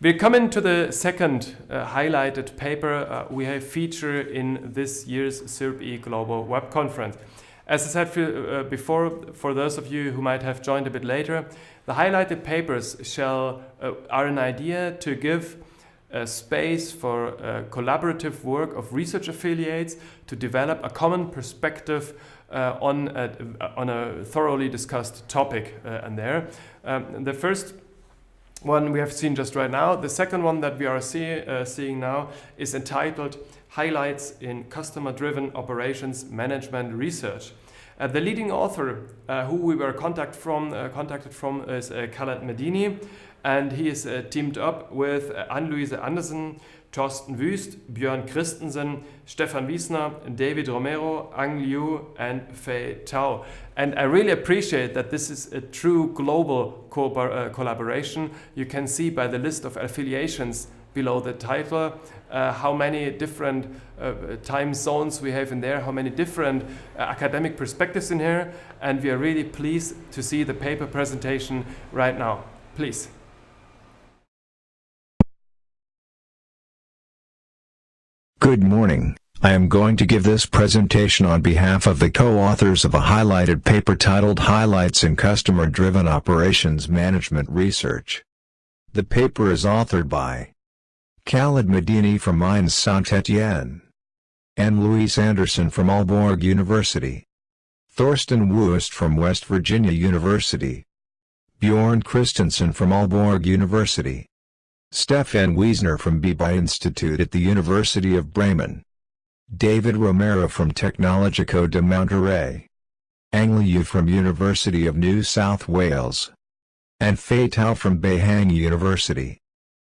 We come into the second highlighted paper we have featured in this year's SIRP-E Global Web Conference. As I said before, for those of you who might have joined a bit later, the highlighted papers are an idea to give space for collaborative work of research affiliates to develop a common perspective on a thoroughly discussed topic the first one we have seen just right now. The second one that we are seeing now is entitled Highlights in Customer-Driven Operations Management Research. The leading author who we were contacted from is Khaled Medini, and he is teamed up with Anne-Louise Andersen, Thorsten Wüst, Björn Christensen, Stefan Wiesner, David Romero, Ang Liu, and Fei Tao. And I really appreciate that this is a true global collaboration. You can see by the list of affiliations below the title how many different time zones we have in there, how many different academic perspectives in here, and we are really pleased to see the paper presentation right now. Please. Good morning. I am going to give this presentation on behalf of the co-authors of a highlighted paper titled Highlights in Customer-Driven Operations Management Research. The paper is authored by Khaled Medini from Mines Saint-Étienne, Anne-Louise Andersen from Aalborg University, Thorsten Wüst from West Virginia University, Björn Christensen from Aalborg University, Stefan Wiesner from BBI Institute at the University of Bremen, David Romero from Tecnológico de Monterrey, Ang Liu from University of New South Wales, and Fei Tao from Beihang University.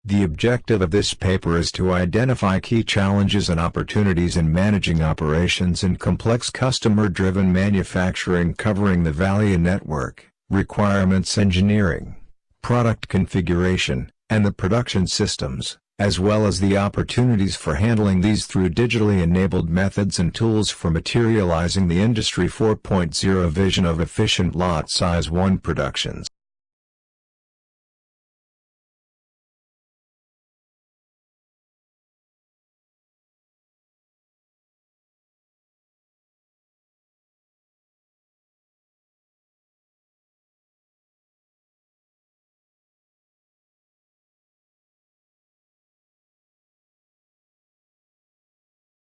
The objective of this paper is to identify key challenges and opportunities in managing operations in complex customer-driven manufacturing covering the value network, requirements engineering, product configuration, and the production systems, as well as the opportunities for handling these through digitally enabled methods and tools for materializing the Industry 4.0 vision of efficient lot size 1 productions.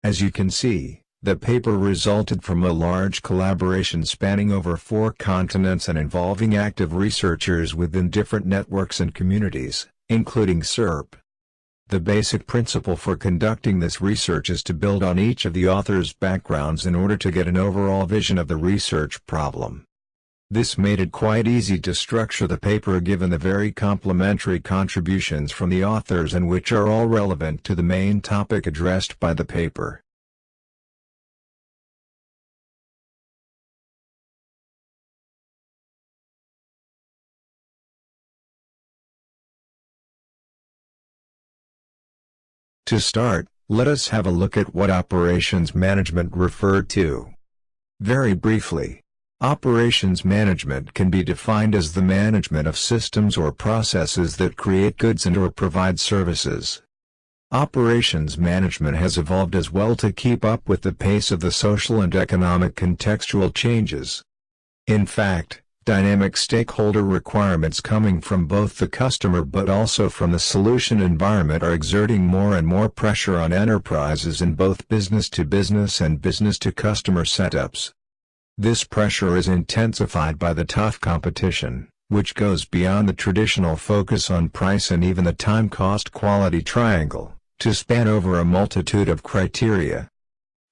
As you can see, the paper resulted from a large collaboration spanning over 4 continents and involving active researchers within different networks and communities, including SIRP. The basic principle for conducting this research is to build on each of the authors' backgrounds in order to get an overall vision of the research problem. This made it quite easy to structure the paper given the very complementary contributions from the authors and which are all relevant to the main topic addressed by the paper. To start, let us have a look at what operations management referred to. Very briefly, operations management can be defined as the management of systems or processes that create goods and/or provide services. Operations management has evolved as well to keep up with the pace of the social and economic contextual changes. In fact, dynamic stakeholder requirements coming from both the customer but also from the solution environment are exerting more and more pressure on enterprises in both business-to-business and business-to-customer setups. This pressure is intensified by the tough competition, which goes beyond the traditional focus on price and even the time-cost-quality triangle, to span over a multitude of criteria.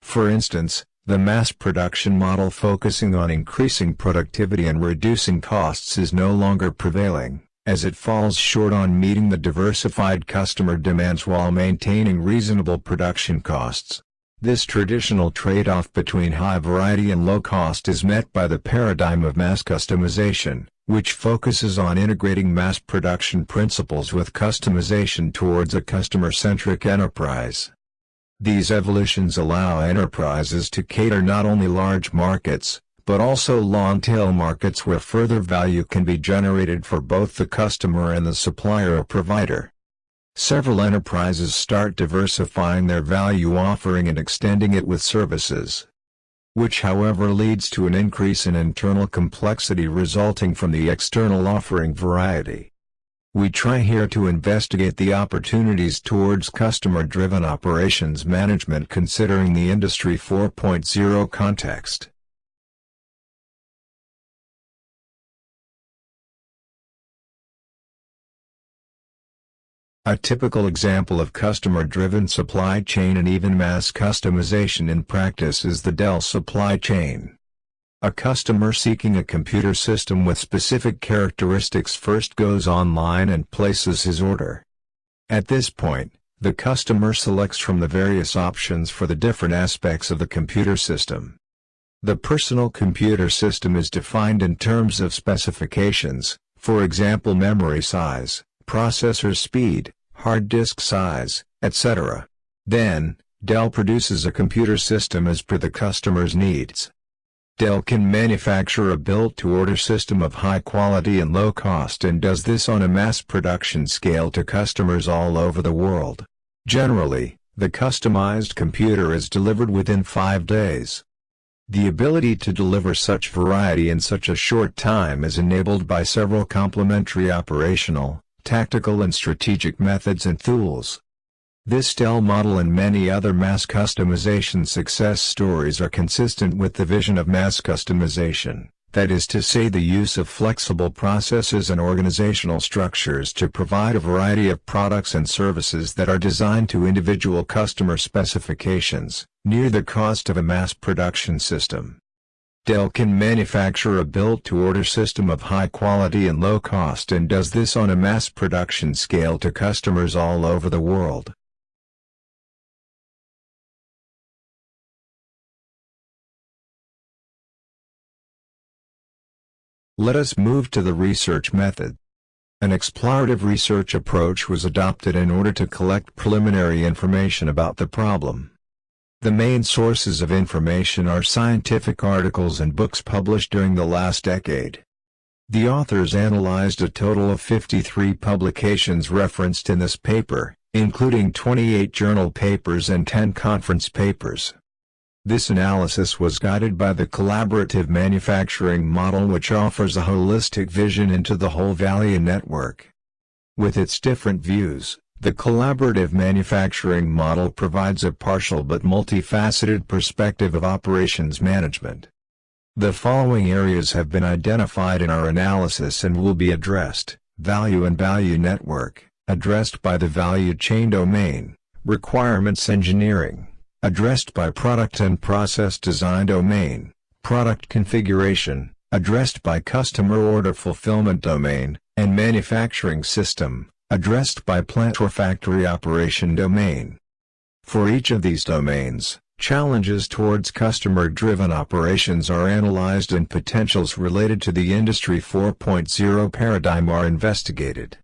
For instance, the mass production model focusing on increasing productivity and reducing costs is no longer prevailing, as it falls short on meeting the diversified customer demands while maintaining reasonable production costs. This traditional trade-off between high variety and low cost is met by the paradigm of mass customization, which focuses on integrating mass production principles with customization towards a customer-centric enterprise. These evolutions allow enterprises to cater not only large markets, but also long-tail markets where further value can be generated for both the customer and the supplier or provider. Several enterprises start diversifying their value offering and extending it with services, which however leads to an increase in internal complexity resulting from the external offering variety. We try here to investigate the opportunities towards customer-driven operations management considering the Industry 4.0 context. A typical example of customer-driven supply chain and even mass customization in practice is the Dell supply chain. A customer seeking a computer system with specific characteristics first goes online and places his order. At this point, the customer selects from the various options for the different aspects of the computer system. The personal computer system is defined in terms of specifications, for example memory size, processor speed, hard disk size, etc. Then, Dell produces a computer system as per the customer's needs. Dell can manufacture a built-to-order system of high quality and low cost and does this on a mass production scale to customers all over the world. Generally, the customized computer is delivered within 5 days. The ability to deliver such variety in such a short time is enabled by several complementary operational, tactical and strategic methods and tools. This Dell model and many other mass customization success stories are consistent with the vision of mass customization, that is to say the use of flexible processes and organizational structures to provide a variety of products and services that are designed to individual customer specifications, near the cost of a mass production system. Dell can manufacture a built-to-order system of high quality and low cost and does this on a mass production scale to customers all over the world. Let us move to the research method. An explorative research approach was adopted in order to collect preliminary information about the problem. The main sources of information are scientific articles and books published during the last decade. The authors analyzed a total of 53 publications referenced in this paper, including 28 journal papers and 10 conference papers. This analysis was guided by the collaborative manufacturing model, which offers a holistic vision into the whole value network. With its different views, the collaborative manufacturing model provides a partial but multifaceted perspective of operations management. The following areas have been identified in our analysis and will be addressed: value and value network, addressed by the value chain domain; requirements engineering, addressed by product and process design domain; product configuration, addressed by customer order fulfillment domain; and manufacturing system, addressed by plant or factory operation domain. For each of these domains, challenges towards customer-driven operations are analyzed and potentials related to the Industry 4.0 paradigm are investigated.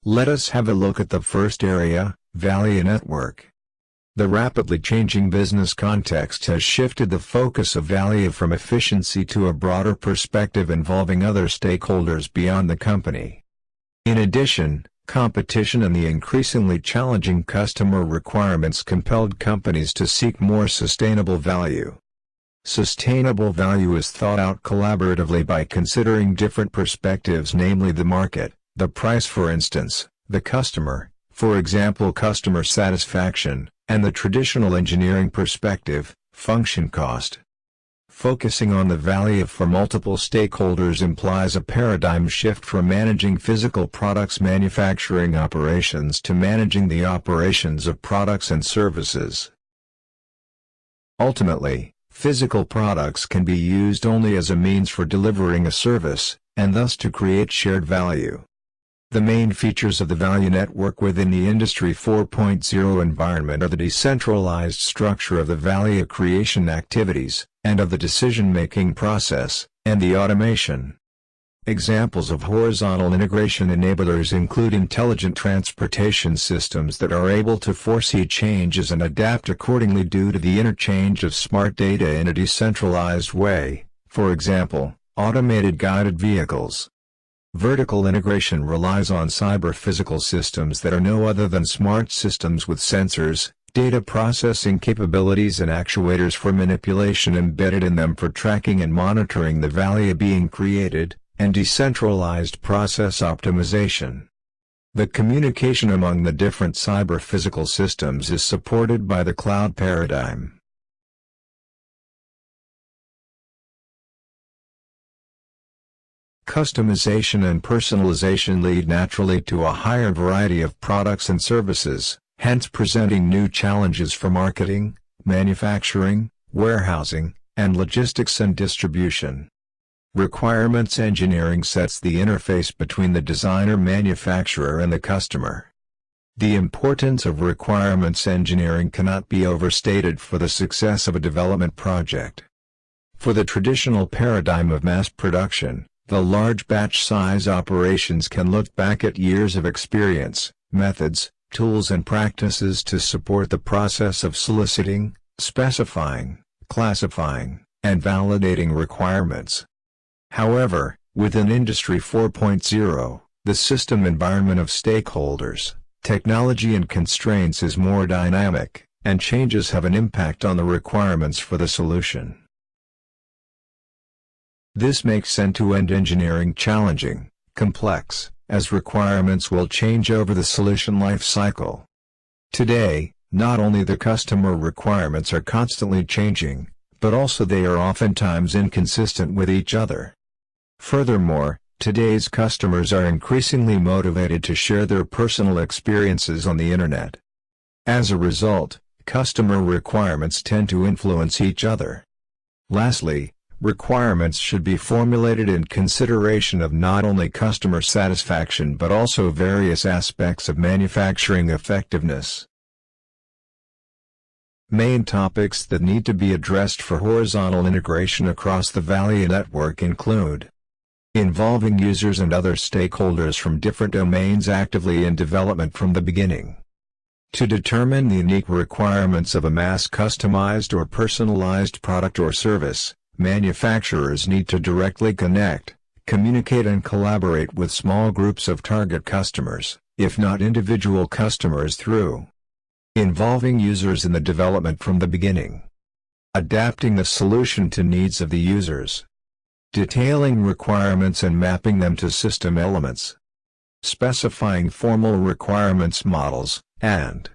Let us have a look at the first area, value network. The rapidly changing business context has shifted the focus of value from efficiency to a broader perspective involving other stakeholders beyond the company. In addition, competition and the increasingly challenging customer requirements compelled companies to seek more sustainable value. Sustainable value is thought out collaboratively by considering different perspectives, namely the market, the price for instance, the customer, for example customer satisfaction, and the traditional engineering perspective, function cost. Focusing on the value for multiple stakeholders implies a paradigm shift from managing physical products manufacturing operations to managing the operations of products and services. Ultimately, physical products can be used only as a means for delivering a service, and thus to create shared value. The main features of the value network within the Industry 4.0 environment are the decentralized structure of the value creation activities, and of the decision-making process, and the automation. Examples of horizontal integration enablers include intelligent transportation systems that are able to foresee changes and adapt accordingly due to the interchange of smart data in a decentralized way, for example, automated guided vehicles. Vertical integration relies on cyber-physical systems that are no other than smart systems with sensors, data processing capabilities and actuators for manipulation embedded in them for tracking and monitoring the value being created, and decentralized process optimization. The communication among the different cyber-physical systems is supported by the cloud paradigm. Customization and personalization lead naturally to a higher variety of products and services, hence presenting new challenges for marketing, manufacturing, warehousing, and logistics and distribution. Requirements engineering sets the interface between the designer-manufacturer and the customer. The importance of requirements engineering cannot be overstated for the success of a development project. For the traditional paradigm of mass production, the large batch size operations can look back at years of experience, methods, tools and practices to support the process of soliciting, specifying, classifying, and validating requirements. However, within Industry 4.0, the system environment of stakeholders, technology and constraints is more dynamic, and changes have an impact on the requirements for the solution. This makes end-to-end engineering challenging, complex, as requirements will change over the solution life cycle. Today, not only the customer requirements are constantly changing, but also they are oftentimes inconsistent with each other. Furthermore, today's customers are increasingly motivated to share their personal experiences on the internet. As a result, customer requirements tend to influence each other. Lastly, requirements should be formulated in consideration of not only customer satisfaction but also various aspects of manufacturing effectiveness. Main topics that need to be addressed for horizontal integration across the value network include involving users and other stakeholders from different domains actively in development from the beginning. To determine the unique requirements of a mass customized or personalized product or service, manufacturers need to directly connect, communicate and collaborate with small groups of target customers, if not individual customers through involving users in the development from the beginning, adapting the solution to needs of the users, detailing requirements and mapping them to system elements, specifying formal requirements models, and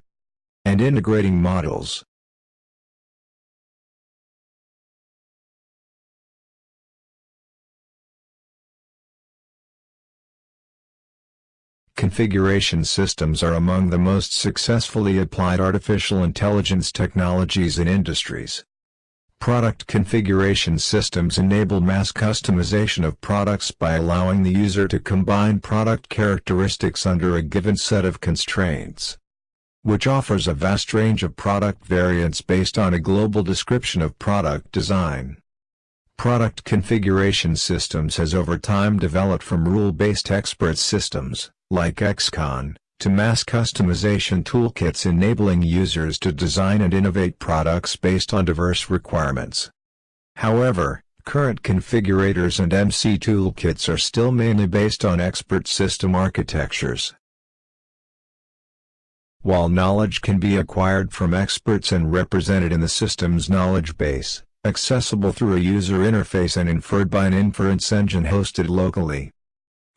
integrating models. Configuration systems are among the most successfully applied artificial intelligence technologies in industries. Product configuration systems enable mass customization of products by allowing the user to combine product characteristics under a given set of constraints, which offers a vast range of product variants based on a global description of product design. Product configuration systems has over time developed from rule-based expert systems, like XCON, to mass customization toolkits enabling users to design and innovate products based on diverse requirements. However, current configurators and MC toolkits are still mainly based on expert system architectures. While knowledge can be acquired from experts and represented in the system's knowledge base, accessible through a user interface and inferred by an inference engine hosted locally.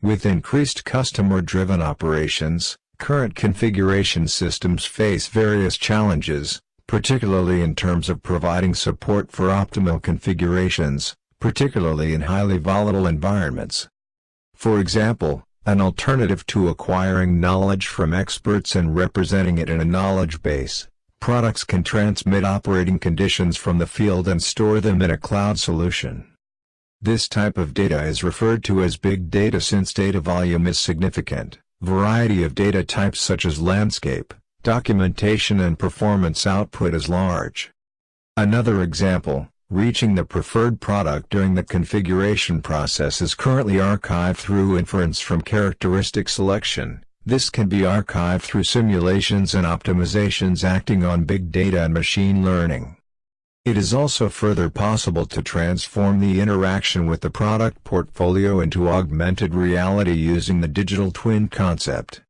With increased customer-driven operations, current configuration systems face various challenges, particularly in terms of providing support for optimal configurations, particularly in highly volatile environments. For example, an alternative to acquiring knowledge from experts and representing it in a knowledge base, products can transmit operating conditions from the field and store them in a cloud solution. This type of data is referred to as big data since data volume is significant. Variety of data types such as landscape, documentation and performance output is large. Another example, Reaching the preferred product during the configuration process is currently archived through inference from characteristic selection. This can be archived through simulations and optimizations acting on big data and machine learning. It is also further possible to transform the interaction with the product portfolio into augmented reality using the digital twin concept.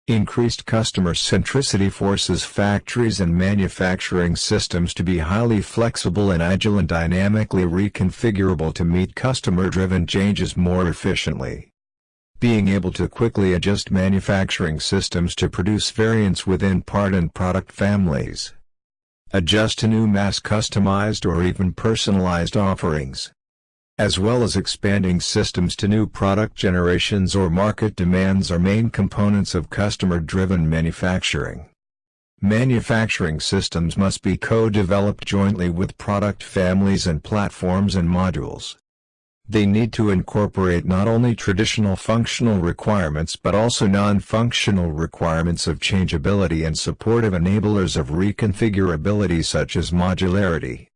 Increased customer centricity forces factories and manufacturing systems to be highly flexible and agile and dynamically reconfigurable to meet customer-driven changes more efficiently. Being able to quickly adjust manufacturing systems to produce variants within part and product families. Adjust to new mass-customized or even personalized offerings, as well as expanding systems to new product generations or market demands are main components of customer-driven manufacturing. Manufacturing systems must be co-developed jointly with product families and platforms and modules. They need to incorporate not only traditional functional requirements but also non-functional requirements of changeability and supportive enablers of reconfigurability such as modularity.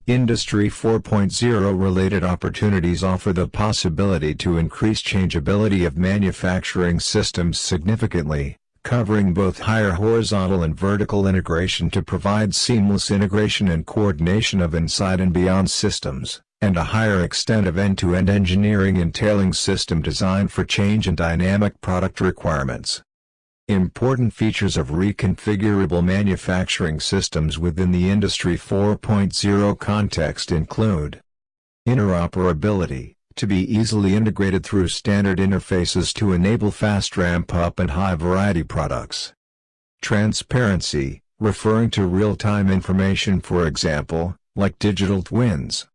Industry 4.0 related opportunities offer the possibility to increase changeability of manufacturing systems significantly, covering both higher horizontal and vertical integration to provide seamless integration and coordination of inside and beyond systems, and a higher extent of end-to-end engineering entailing system design for change and dynamic product requirements. Important features of reconfigurable manufacturing systems within the Industry 4.0 context include interoperability, to be easily integrated through standard interfaces to enable fast ramp-up and high-variety products. Transparency, referring to real-time information for example, like digital twins.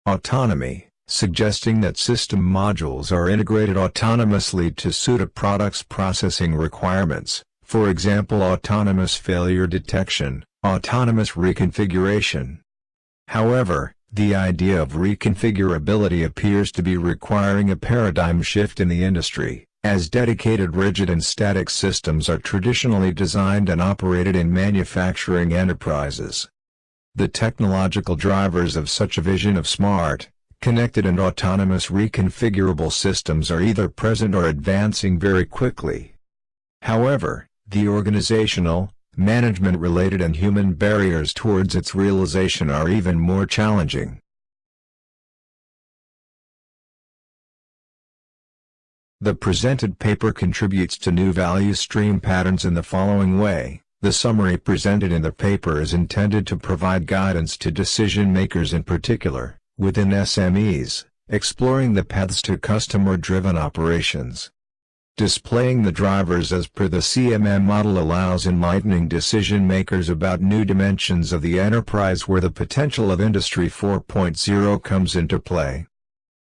Autonomy, suggesting that system modules are integrated autonomously to suit a product's processing requirements, for example autonomous failure detection, autonomous reconfiguration. However, the idea of reconfigurability appears to be requiring a paradigm shift in the industry, as dedicated rigid and static systems are traditionally designed and operated in manufacturing enterprises. The technological drivers of such a vision of smart, connected and autonomous reconfigurable systems are either present or advancing very quickly. However, the organizational, management-related and human barriers towards its realization are even more challenging. The presented paper contributes to new value stream patterns in the following way. The summary presented in the paper is intended to provide guidance to decision makers in particular, within SMEs, exploring the paths to customer-driven operations. Displaying the drivers as per the CMM model allows enlightening decision makers about new dimensions of the enterprise where the potential of Industry 4.0 comes into play.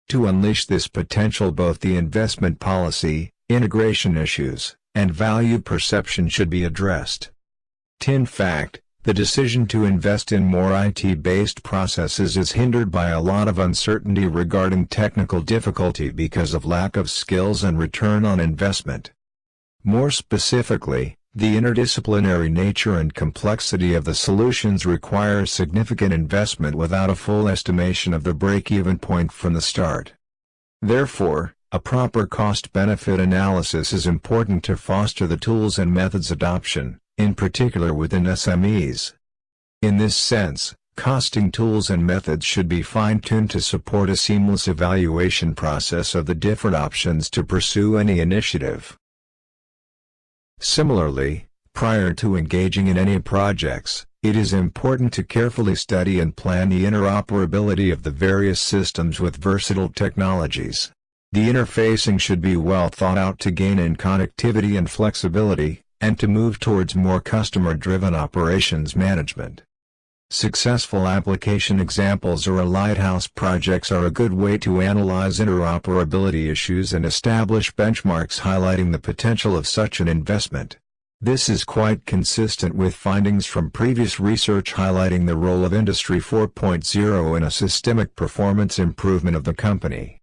To unleash this potential, both the investment policy, integration issues, and value perception should be addressed. In fact, the decision to invest in more IT-based processes is hindered by a lot of uncertainty regarding technical difficulty because of lack of skills and return on investment. More specifically, the interdisciplinary nature and complexity of the solutions require significant investment without a full estimation of the break-even point from the start. Therefore, a proper cost-benefit analysis is important to foster the tools and methods adoption, in particular within SMEs. In this sense, costing tools and methods should be fine-tuned to support a seamless evaluation process of the different options to pursue any initiative. Similarly, prior to engaging in any projects, it is important to carefully study and plan the interoperability of the various systems with versatile technologies. The interfacing should be well thought out to gain in connectivity and flexibility, and to move towards more customer-driven operations management. Successful application examples or lighthouse projects are a good way to analyze interoperability issues and establish benchmarks highlighting the potential of such an investment. This is quite consistent with findings from previous research highlighting the role of Industry 4.0 in a systemic performance improvement of the company.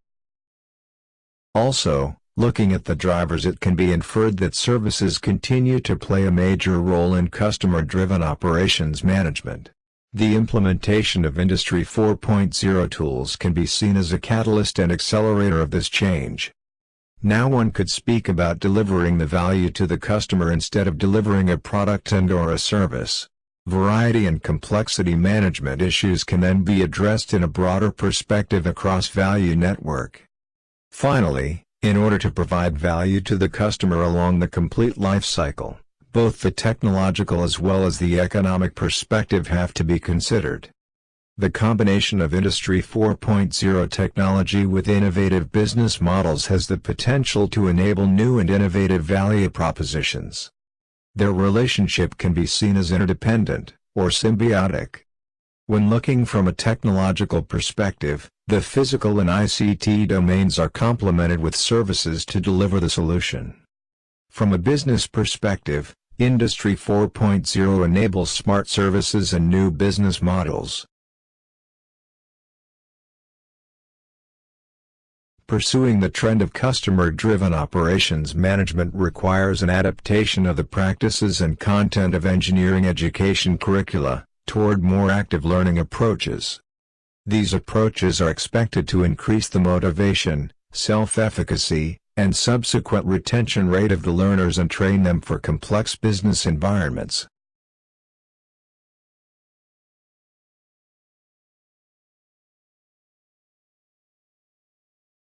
Also, Looking at the drivers, it can be inferred that services continue to play a major role in customer-driven operations management. The implementation of Industry 4.0 tools can be seen as a catalyst and accelerator of this change. Now one could speak about delivering the value to the customer instead of delivering a product and/or a service. Variety and complexity management issues can then be addressed in a broader perspective across value network. Finally, in order to provide value to the customer along the complete life cycle, both the technological as well as the economic perspective have to be considered. The combination of Industry 4.0 technology with innovative business models has the potential to enable new and innovative value propositions. Their relationship can be seen as interdependent, or symbiotic. When looking from a technological perspective, the physical and ICT domains are complemented with services to deliver the solution. From a business perspective, Industry 4.0 enables smart services and new business models. Pursuing the trend of customer-driven operations management requires an adaptation of the practices and content of engineering education curricula toward more active learning approaches. These approaches are expected to increase the motivation, self-efficacy, and subsequent retention rate of the learners and train them for complex business environments.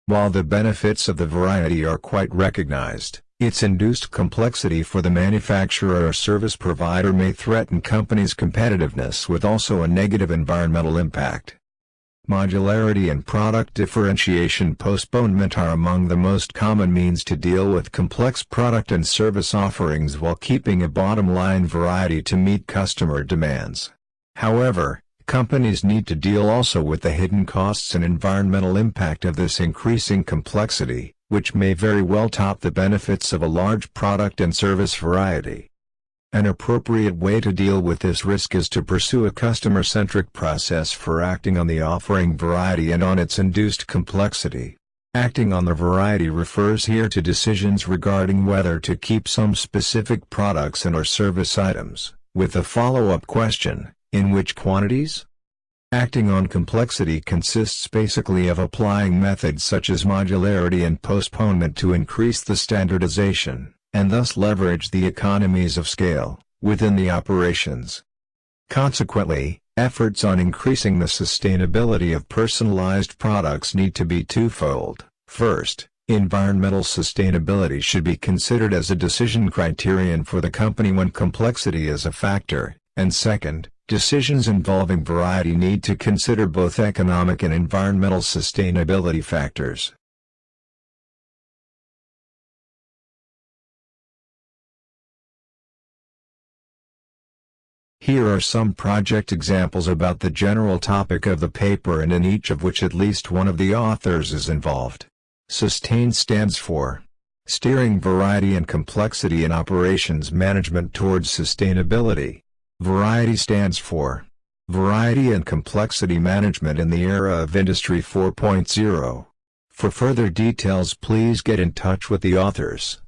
While the benefits of the variety are quite recognized, its induced complexity for the manufacturer or service provider may threaten companies' competitiveness with also a negative environmental impact. Modularity and product differentiation postponement are among the most common means to deal with complex product and service offerings while keeping a bottom-line variety to meet customer demands. However, companies need to deal also with the hidden costs and environmental impact of this increasing complexity, which may very well top the benefits of a large product and service variety. An appropriate way to deal with this risk is to pursue a customer-centric process for acting on the offering variety and on its induced complexity. Acting on the variety refers here to decisions regarding whether to keep some specific products and/or service items, with the follow-up question, in which quantities? Acting on complexity consists basically of applying methods such as modularity and postponement to increase the standardization, and thus leverage the economies of scale, within the operations. Consequently, efforts on increasing the sustainability of personalized products need to be twofold. First, environmental sustainability should be considered as a decision criterion for the company when complexity is a factor, and second, decisions involving variety need to consider both economic and environmental sustainability factors. Here are some project examples about the general topic of the paper and in each of which at least one of the authors is involved. SUSTAIN stands for Steering Variety and Complexity in Operations Management Towards Sustainability. Variety stands for Variety and Complexity Management in the Era of Industry 4.0. For further details, please get in touch with the authors.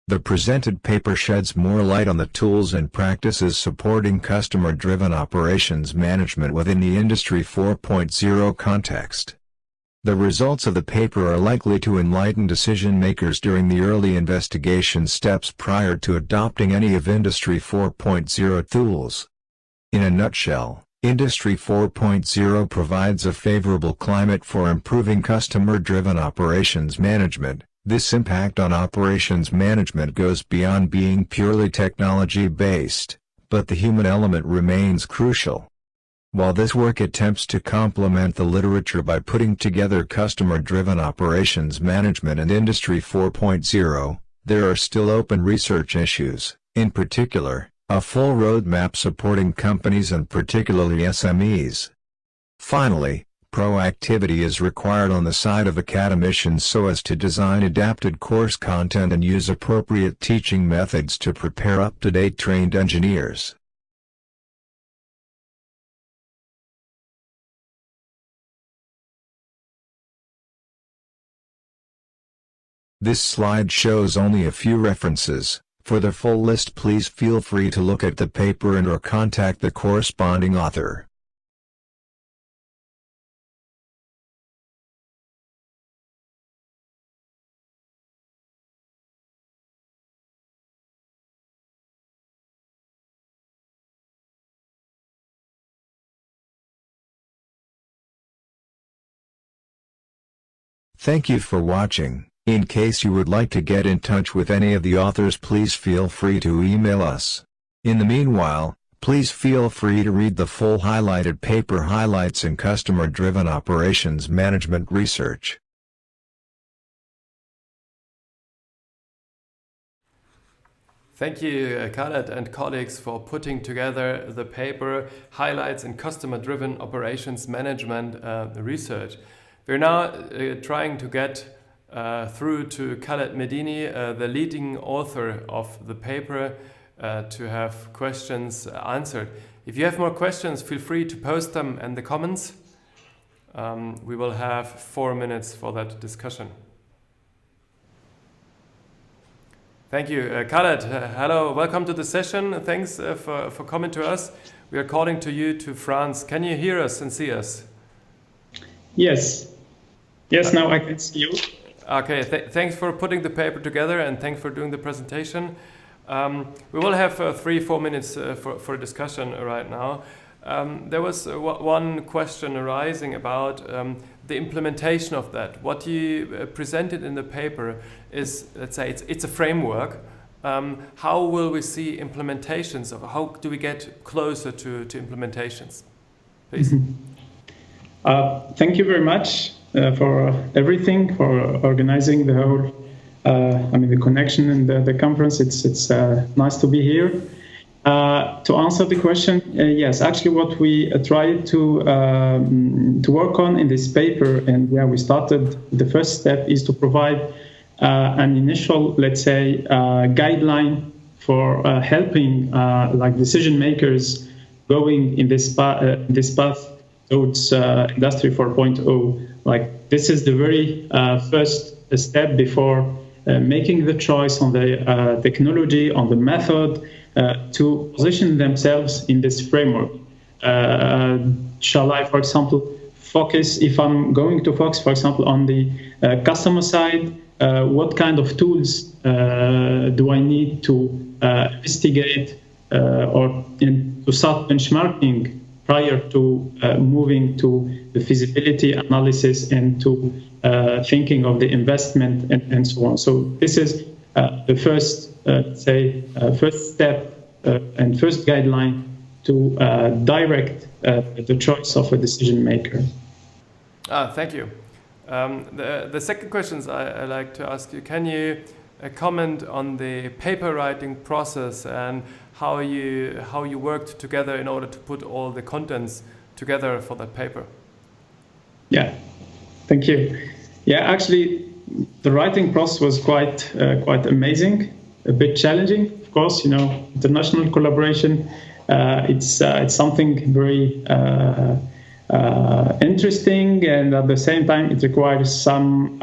The presented paper sheds more light on the tools and practices supporting customer-driven operations management within the Industry 4.0 context. The results of the paper are likely to enlighten decision-makers during the early investigation steps prior to adopting any of Industry 4.0 tools. In a nutshell, Industry 4.0 provides a favorable climate for improving customer-driven operations management. This impact on operations management goes beyond being purely technology-based, but the human element remains crucial. While this work attempts to complement the literature by putting together customer-driven operations management and Industry 4.0, there are still open research issues, in particular, a full roadmap supporting companies and particularly SMEs. Finally, proactivity is required on the side of academicians so as to design adapted course content and use appropriate teaching methods to prepare up-to-date trained engineers. This slide shows only a few references. For the full list, please feel free to look at the paper and/or contact the corresponding author. Thank you for watching. In case you would like to get in touch with any of the authors, please feel free to email us. In the meanwhile, please feel free to read the full highlighted paper, Highlights in Customer-Driven Operations Management Research. Thank you, Khaled and colleagues, for putting together the paper Highlights in Customer-Driven Operations Management Research. We're now trying to get through to Khaled Medini, the leading author of the paper, to have questions answered. If you have more questions, feel free to post them in the comments. We will have 4 minutes for that discussion. Thank you. Khaled, hello, welcome to the session. Thanks for coming to us. We are calling to you to France. Can you hear us and see us? Yes. Yes, now I can see you. Okay, thanks for putting the paper together and thanks for doing the presentation. We will have 3-4 minutes for discussion right now. There was one question arising about the implementation of that. What you presented in the paper is, let's say, it's a framework. How will we see implementations of? How do we get closer to implementations? Please. Thank you very much for everything, for organizing the whole, the connection and the conference. It's nice to be here. To answer the question, yes, actually what we tried to work on in this paper, and where we started, the first step is to provide an initial, let's say, guideline for helping like decision makers going in this path towards Industry 4.0. Like, this is the very first step before making the choice on the technology, on the method, to position themselves in this framework. Shall I, for example, focus, if I'm going to focus, for example, on the customer side, what kind of tools do I need to investigate or to start benchmarking prior to moving to the feasibility analysis and to thinking of the investment and so on. So this is the first, first step and first guideline to direct the choice of a decision maker. Thank you. The second questions I like to ask you, can you comment on the paper writing process and how you worked together in order to put all the contents together for that paper? Yeah, thank you. Yeah, actually, the writing process was quite amazing, a bit challenging. Of course, international collaboration. It's something very interesting, and at the same time, it requires some,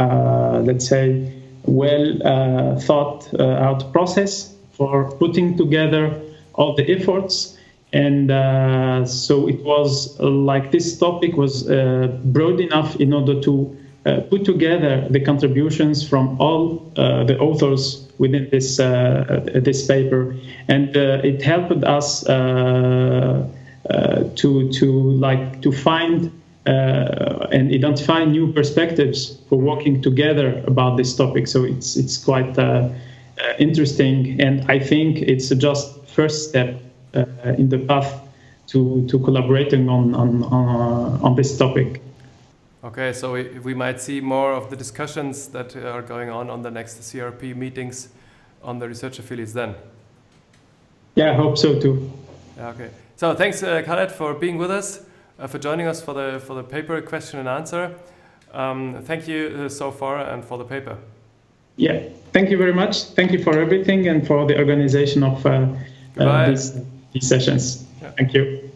let's say, well thought out process for putting together all the efforts. And so it was like this topic was broad enough in order to put together the contributions from all the authors within this paper, and it helped us to find and identify new perspectives for working together about this topic. So it's quite interesting, and I think it's just first step in the path to collaborating on this topic. Okay, so we might see more of the discussions that are going on the next CRP meetings on the research affiliates then. Yeah, I hope so too. Okay, so thanks Khaled for being with us, for joining us for the paper question and answer. Thank you so far and for the paper. Yeah, thank you very much. Thank you for everything and for the organization of these sessions. Yeah. Thank you.